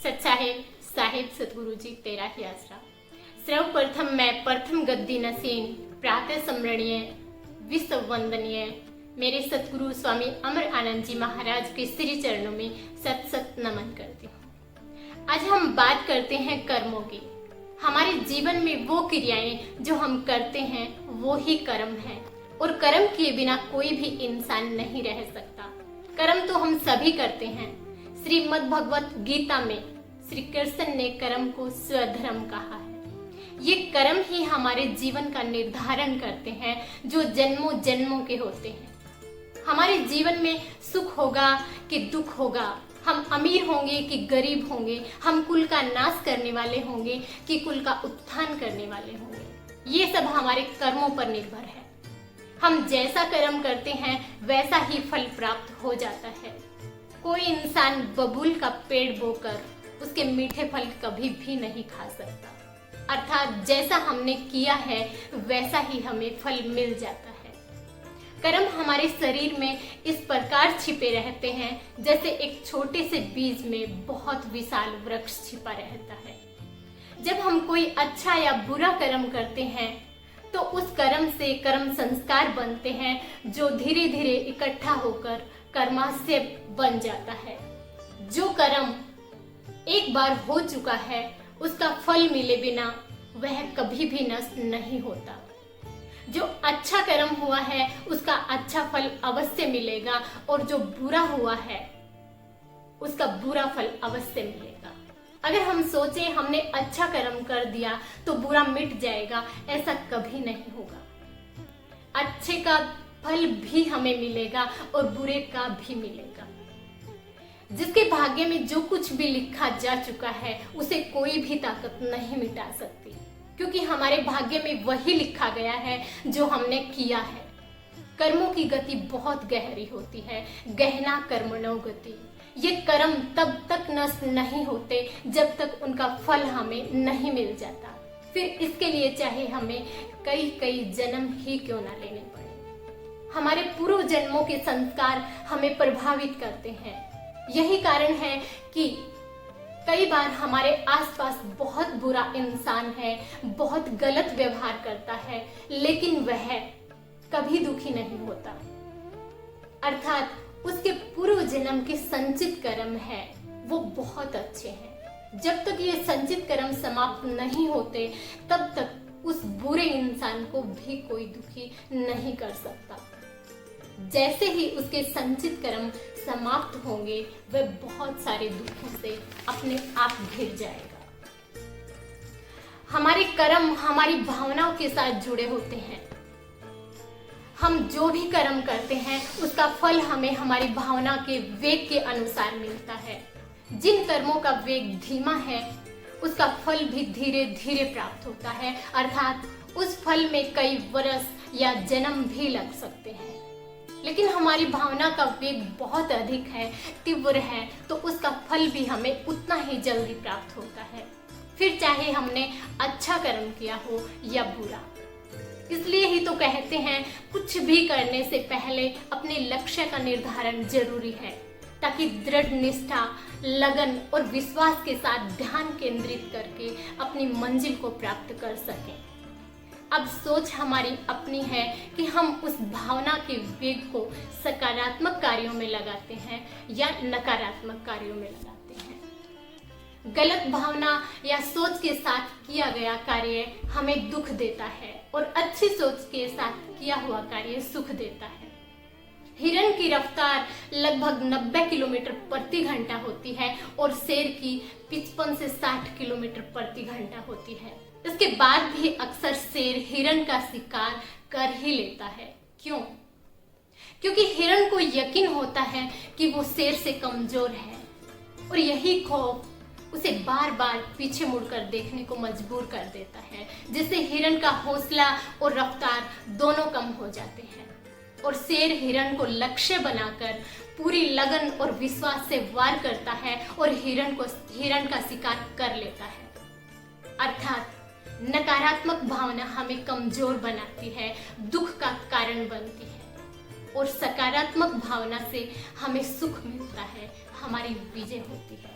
सच्चाहे साहेब सतगुरु जी तेरा ही आसरा। सर्वप्रथम मैं प्रथम गद्दी नसीन प्रातः स्मरणीय विश्व वंदनीय मेरे सतगुरु स्वामी अमर आनंद जी महाराज के श्री चरणों में सत सत नमन करती हूँ। आज हम बात करते हैं कर्मों की। हमारे जीवन में वो क्रियाएं जो हम करते हैं वो ही कर्म है, और कर्म किए बिना कोई भी इंसान नहीं रह सकता। कर्म तो हम सभी करते हैं। श्रीमद् भगवत गीता में श्री कृष्ण ने कर्म को स्वधर्म कहा है। ये कर्म ही हमारे जीवन का निर्धारण करते हैं, जो जन्मों जन्मों के होते हैं। हमारे जीवन में सुख होगा कि दुख होगा, हम अमीर होंगे कि गरीब होंगे, हम कुल का नाश करने वाले होंगे कि कुल का उत्थान करने वाले होंगे, ये सब हमारे कर्मों पर निर्भर है। हम जैसा कर्म करते हैं वैसा ही फल प्राप्त हो जाता है। कोई इंसान बबूल का पेड़ बोकर उसके मीठे फल कभी भी नहीं खा सकता, अर्थात जैसा हमने किया है वैसा ही हमें फल मिल जाता है। कर्म हमारे शरीर में इस प्रकार छिपे रहते हैं जैसे एक छोटे से बीज में बहुत विशाल वृक्ष छिपा रहता है। जब हम कोई अच्छा या बुरा कर्म करते हैं तो उस कर्म से कर्म संस्कार बनते हैं, जो धीरे धीरे इकट्ठा होकर कर्माशय बन जाता है। जो कर्म एक बार हो चुका है उसका फल मिले बिना वह कभी भी नष्ट नहीं होता। जो अच्छा कर्म हुआ है उसका अच्छा फल अवश्य मिलेगा, और जो बुरा हुआ है उसका बुरा फल अवश्य मिलेगा। अगर हम सोचें हमने अच्छा कर्म कर दिया तो बुरा मिट जाएगा, ऐसा कभी नहीं होगा। अच्छे का फल भी हमें मिलेगा और बुरे का भी मिलेगा। जिसके भाग्य में जो कुछ भी लिखा जा चुका है उसे कोई भी ताकत नहीं मिटा सकती, क्योंकि हमारे भाग्य में वही लिखा गया है जो हमने किया है। कर्मों की गति बहुत गहरी होती है, गहना कर्मणो गति। ये कर्म तब तक नष्ट नहीं होते जब तक उनका फल हमें नहीं मिल जाता। फिर इसके लिए चाहे हमें कई कई जन्म ही क्यों ना लेने पड़े। हमारे पूर्व जन्मों के संस्कार हमें प्रभावित करते हैं। यही कारण है कि कई बार हमारे आसपास बहुत बुरा इंसान है, बहुत गलत व्यवहार करता है, लेकिन वह कभी दुखी नहीं होता। अर्थात उसके पूर्व जन्म के संचित कर्म है वो बहुत अच्छे हैं। जब तक ये संचित कर्म समाप्त नहीं होते तब तक उस बुरे इंसान को भी कोई दुखी नहीं कर सकता। जैसे ही उसके संचित कर्म समाप्त होंगे वह बहुत सारे दुखों से अपने आप घिर जाएगा। हमारे कर्म हमारी भावनाओं के साथ जुड़े होते हैं। हम जो भी कर्म करते हैं उसका फल हमें हमारी भावना के वेग के अनुसार मिलता है। जिन कर्मों का वेग धीमा है उसका फल भी धीरे धीरे प्राप्त होता है, अर्थात उस फल में कई वर्ष या जन्म भी लग सकते हैं। लेकिन हमारी भावना का वेग बहुत अधिक है, तीव्र है, तो उसका फल भी हमें उतना ही जल्दी प्राप्त होता है, फिर चाहे हमने अच्छा कर्म किया हो या बुरा। इसलिए ही तो कहते हैं कुछ भी करने से पहले अपने लक्ष्य का निर्धारण जरूरी है, ताकि दृढ़ निष्ठा, लगन और विश्वास के साथ ध्यान केंद्रित करके अपनी मंजिल को प्राप्त कर सकें। अब सोच हमारी अपनी है कि हम उस भावना के वेग को सकारात्मक कार्यों में लगाते हैं या नकारात्मक कार्यों में लगाते हैं। गलत भावना या सोच के साथ किया गया कार्य हमें दुख देता है, और अच्छी सोच के साथ किया हुआ कार्य सुख देता है। हिरण की रफ्तार लगभग 90 किलोमीटर प्रति घंटा होती है और शेर की 55 से 60 किलोमीटर प्रति घंटा होती है। इसके बाद भी अक्सर शेर हिरण का शिकार कर ही लेता है। क्यों? क्योंकि हिरण को यकीन होता है कि वो शेर से कमजोर है, और यही खौफ उसे बार बार पीछे मुड़कर देखने को मजबूर कर देता है, जिससे हिरण का हौसला और रफ्तार दोनों कम हो जाते हैं, और शेर हिरण को लक्ष्य बनाकर पूरी लगन और विश्वास से वार करता है और हिरण का शिकार कर लेता है। अर्थात नकारात्मक भावना हमें कमजोर बनाती है, दुख का कारण बनती है, और सकारात्मक भावना से हमें सुख मिलता है, हमारी विजय होती है।